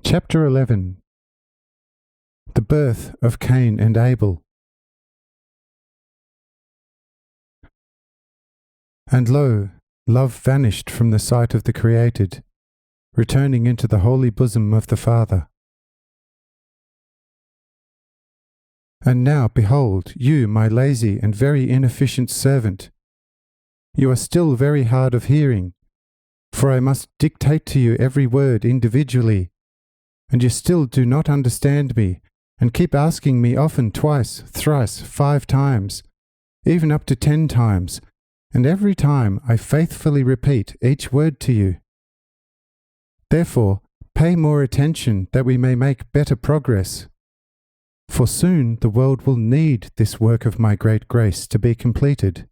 Chapter 11. The birth of Cain and Abel. And lo, love vanished from the sight of the created, returning into the holy bosom of the Father. And now, behold, you, my lazy and very inefficient servant, you are still very hard of hearing, for I must dictate to you every word individually, and you still do not understand me, and keep asking me often twice, thrice, 5 times, even up to 10 times, and every time I faithfully repeat each word to you. Therefore, pay more attention that we may make better progress. For soon the world will need this work of my great grace to be completed.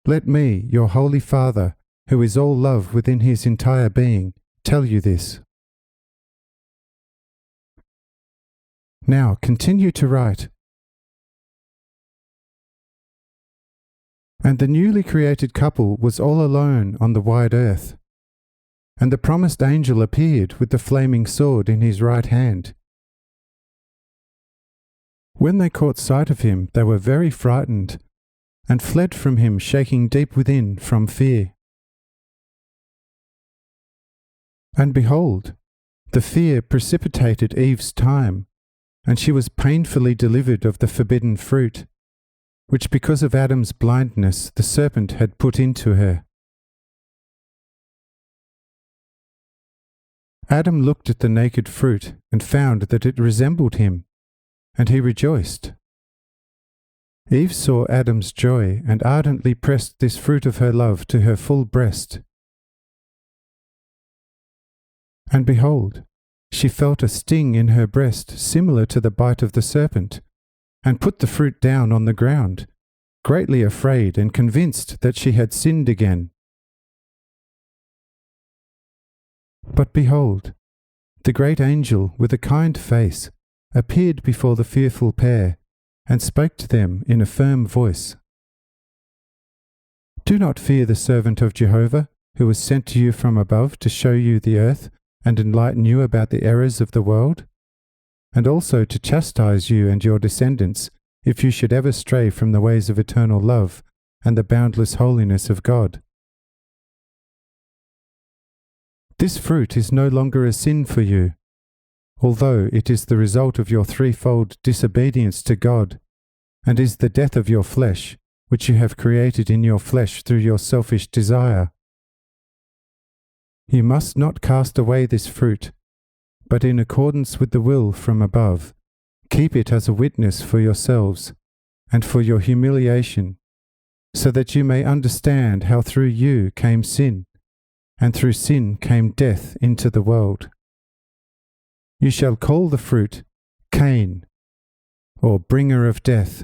Let me, your Holy Father, who is all love within his entire being, tell you this. Now continue to write. And the newly created couple was all alone on the wide earth. And the promised angel appeared with the flaming sword in his right hand. When they caught sight of him, they were very frightened, and fled from him, shaking deep within from fear. And behold, the fear precipitated Eve's time, and she was painfully delivered of the forbidden fruit, which because of Adam's blindness the serpent had put into her. Adam looked at the naked fruit and found that it resembled him, and he rejoiced. Eve saw Adam's joy and ardently pressed this fruit of her love to her full breast. And behold, she felt a sting in her breast similar to the bite of the serpent, and put the fruit down on the ground, greatly afraid and convinced that she had sinned again. But behold, the great angel with a kind face appeared before the fearful pair, and spoke to them in a firm voice. Do not fear the servant of Jehovah, who was sent to you from above to show you the earth, and enlighten you about the errors of the world, and also to chastise you and your descendants, if you should ever stray from the ways of eternal love and the boundless holiness of God. This fruit is no longer a sin for you, although it is the result of your threefold disobedience to God, and is the death of your flesh, which you have created in your flesh through your selfish desire. You must not cast away this fruit, but in accordance with the will from above, keep it as a witness for yourselves, and for your humiliation, so that you may understand how through you came sin, and through sin came death into the world. You shall call the fruit Cain, or bringer of death.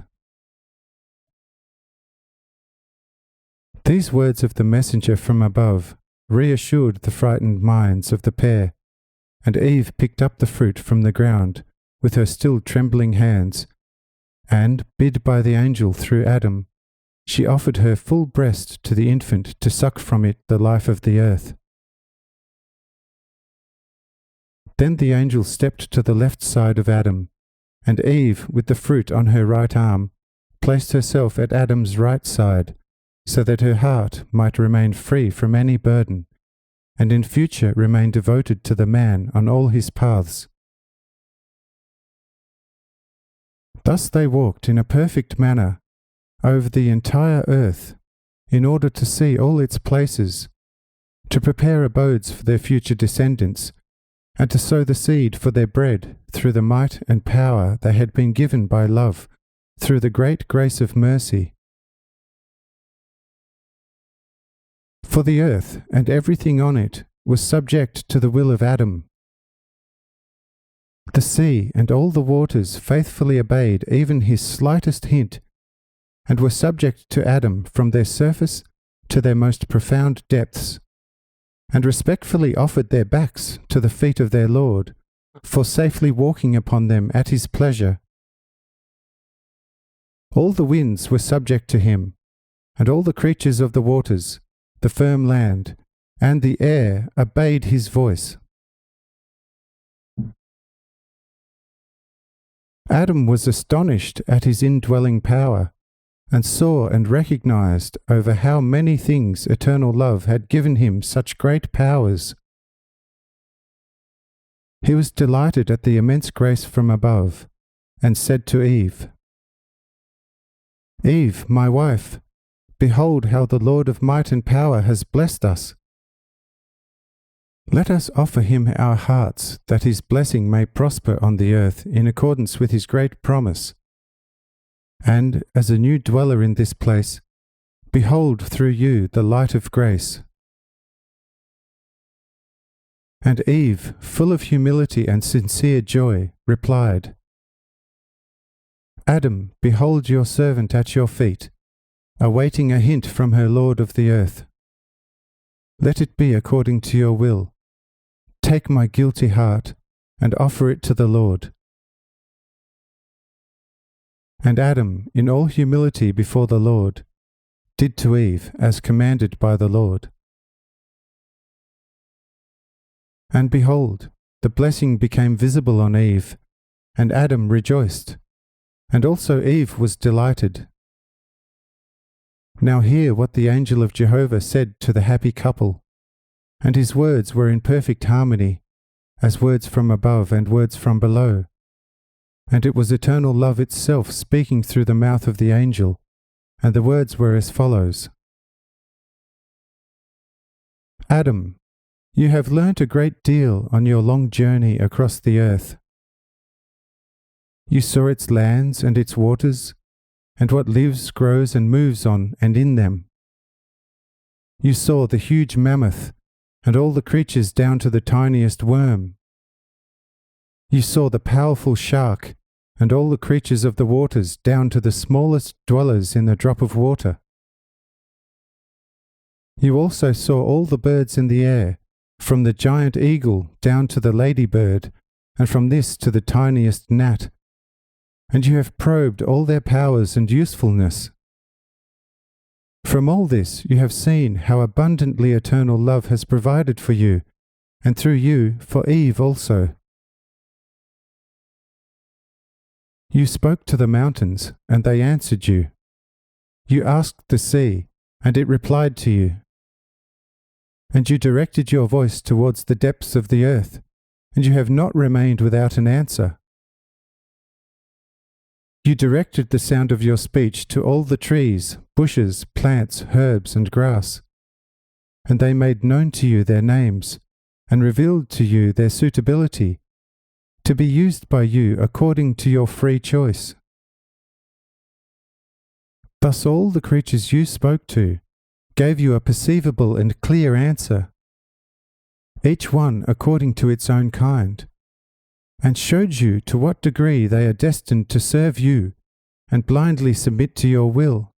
These words of the messenger from above reassured the frightened minds of the pair, and Eve picked up the fruit from the ground with her still trembling hands, and, bid by the angel through Adam, she offered her full breast to the infant to suck from it the life of the earth. Then the angel stepped to the left side of Adam, and Eve, with the fruit on her right arm, placed herself at Adam's right side, so that her heart might remain free from any burden, and in future remain devoted to the man on all his paths. Thus they walked in a perfect manner over the entire earth, in order to see all its places, to prepare abodes for their future descendants, and to sow the seed for their bread through the might and power they had been given by love, through the great grace of mercy. For the earth and everything on it was subject to the will of Adam. The sea and all the waters faithfully obeyed even his slightest hint, and were subject to Adam from their surface to their most profound depths, and respectfully offered their backs to the feet of their Lord, for safely walking upon them at his pleasure. All the winds were subject to him, and all the creatures of the waters, the firm land, and the air obeyed his voice. Adam was astonished at his indwelling power, and saw and recognized over how many things eternal love had given him such great powers. He was delighted at the immense grace from above, and said to Eve, "Eve, my wife, behold how the Lord of might and power has blessed us. Let us offer him our hearts, that his blessing may prosper on the earth in accordance with his great promise. And, as a new dweller in this place, behold through you the light of grace." And Eve, full of humility and sincere joy, replied, "Adam, behold your servant at your feet, awaiting a hint from her Lord of the earth. Let it be according to your will. Take my guilty heart, and offer it to the Lord." And Adam, in all humility before the Lord, did to Eve as commanded by the Lord. And behold, the blessing became visible on Eve, and Adam rejoiced, and also Eve was delighted. Now hear what the angel of Jehovah said to the happy couple, and his words were in perfect harmony, as words from above and words from below. And it was eternal love itself speaking through the mouth of the angel, and the words were as follows. "Adam, you have learnt a great deal on your long journey across the earth. You saw its lands and its waters, and what lives, grows, and moves on and in them. You saw the huge mammoth, and all the creatures down to the tiniest worm. You saw the powerful shark, and all the creatures of the waters down to the smallest dwellers in a drop of water. You also saw all the birds in the air, from the giant eagle down to the ladybird, and from this to the tiniest gnat, and you have probed all their powers and usefulness. From all this you have seen how abundantly eternal love has provided for you, and through you for Eve also. You spoke to the mountains, and they answered you. You asked the sea, and it replied to you. And you directed your voice towards the depths of the earth, and you have not remained without an answer. You directed the sound of your speech to all the trees, bushes, plants, herbs, and grass, and they made known to you their names, and revealed to you their suitability, to be used by you according to your free choice. Thus all the creatures you spoke to gave you a perceivable and clear answer, each one according to its own kind, and showed you to what degree they are destined to serve you and blindly submit to your will.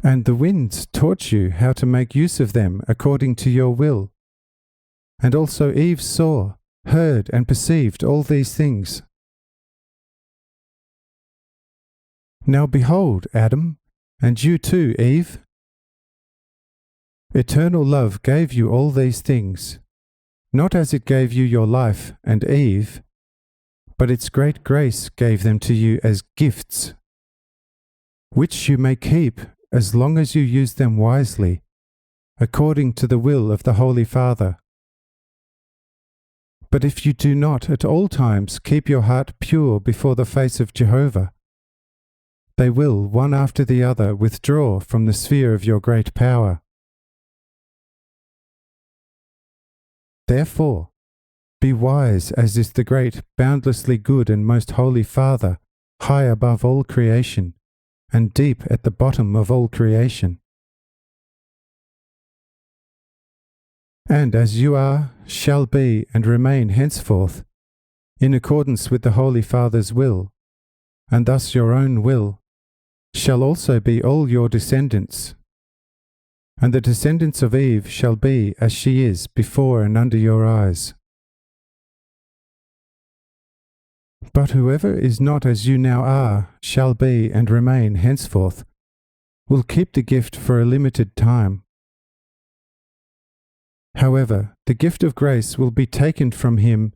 And the winds taught you how to make use of them according to your will. And also Eve saw, heard, and perceived all these things. Now behold, Adam, and you too, Eve. Eternal love gave you all these things, not as it gave you your life and Eve, but its great grace gave them to you as gifts, which you may keep as long as you use them wisely, according to the will of the Holy Father. But if you do not at all times keep your heart pure before the face of Jehovah, they will, one after the other, withdraw from the sphere of your great power. Therefore, be wise as is the great, boundlessly good and most holy Father, high above all creation, and deep at the bottom of all creation. And as you are, shall be, and remain henceforth, in accordance with the Holy Father's will, and thus your own will, shall also be all your descendants. And the descendants of Eve shall be as she is before and under your eyes. But whoever is not as you now are, shall be and remain henceforth, will keep the gift for a limited time. However, the gift of grace will be taken from him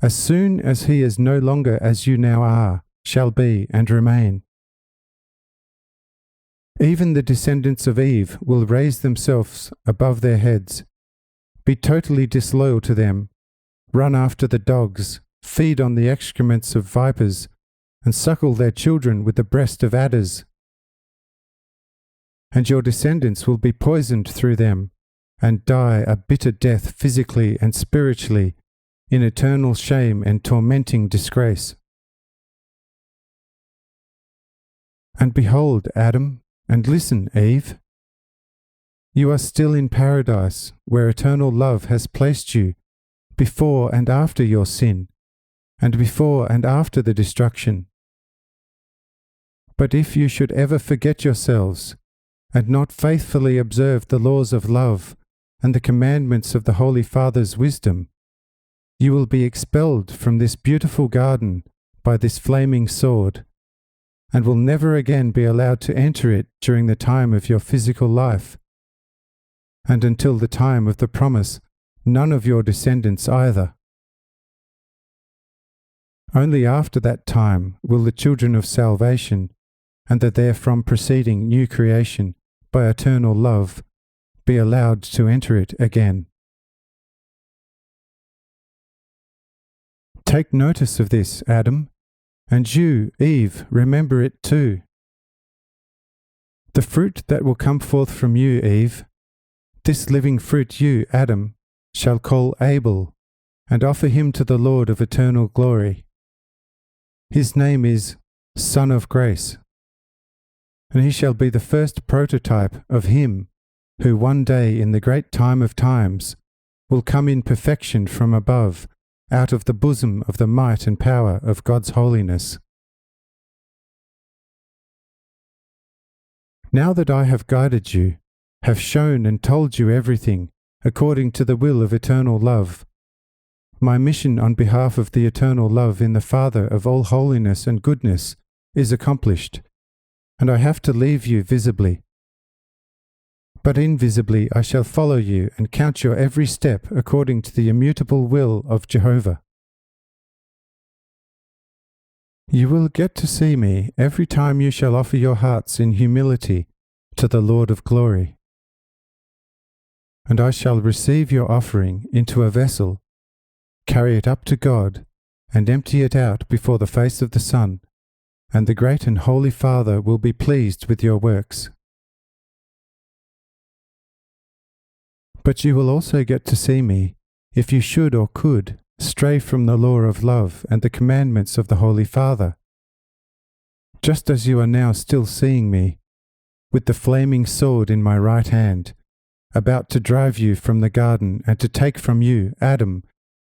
as soon as he is no longer as you now are, shall be and remain. Even the descendants of Eve will raise themselves above their heads, be totally disloyal to them, run after the dogs, feed on the excrements of vipers, and suckle their children with the breast of adders. And your descendants will be poisoned through them, and die a bitter death physically and spiritually, in eternal shame and tormenting disgrace. And behold, Adam, and listen, Eve. You are still in paradise, where eternal love has placed you, before and after your sin, and before and after the destruction. But if you should ever forget yourselves, and not faithfully observe the laws of love and the commandments of the Holy Father's wisdom, you will be expelled from this beautiful garden by this flaming sword, and will never again be allowed to enter it during the time of your physical life, and until the time of the promise, none of your descendants either. Only after that time will the children of salvation, and the therefrom proceeding new creation, by eternal love, be allowed to enter it again. Take notice of this, Adam, and you, Eve, remember it too. The fruit that will come forth from you, Eve, this living fruit you, Adam, shall call Abel, and offer him to the Lord of eternal glory. His name is Son of Grace, and he shall be the first prototype of him who one day in the great time of times will come in perfection from above, out of the bosom of the might and power of God's holiness. Now that I have guided you, have shown and told you everything according to the will of eternal love, my mission on behalf of the eternal love in the Father of all holiness and goodness is accomplished, and I have to leave you visibly. But invisibly I shall follow you and count your every step according to the immutable will of Jehovah. You will get to see me every time you shall offer your hearts in humility to the Lord of glory. And I shall receive your offering into a vessel, carry it up to God, and empty it out before the face of the Son, and the great and holy Father will be pleased with your works. But you will also get to see me, if you should or could stray from the law of love and the commandments of the Holy Father, just as you are now still seeing me, with the flaming sword in my right hand, about to drive you from the garden and to take from you, Adam,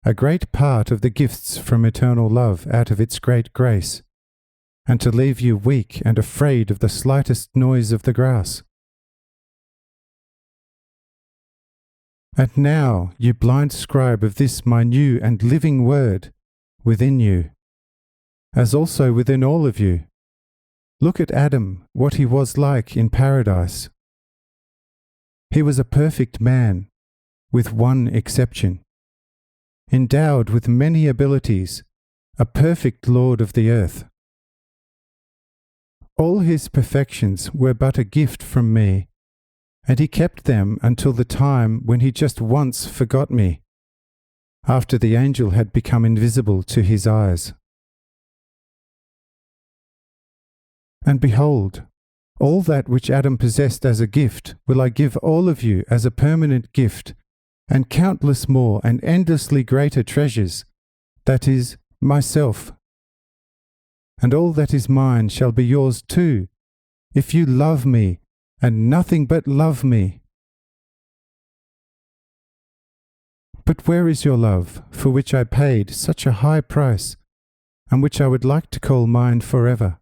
a great part of the gifts from eternal love out of its great grace, and to leave you weak and afraid of the slightest noise of the grass. And now, you blind scribe of this my new and living word, within you, as also within all of you, look at Adam, what he was like in paradise. He was a perfect man, with one exception, endowed with many abilities, a perfect lord of the earth. All his perfections were but a gift from me, and he kept them until the time when he just once forgot me, after the angel had become invisible to his eyes. And behold, all that which Adam possessed as a gift will I give all of you as a permanent gift, and countless more and endlessly greater treasures, that is, myself. And all that is mine shall be yours too, if you love me, and nothing but love me. But where is your love, for which I paid such a high price, and which I would like to call mine forever?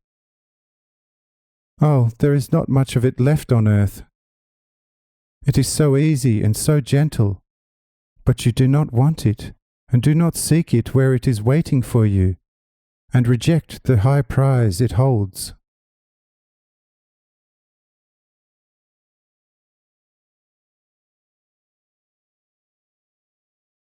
Oh, there is not much of it left on earth. It is so easy and so gentle, but you do not want it, and do not seek it where it is waiting for you, and reject the high prize it holds.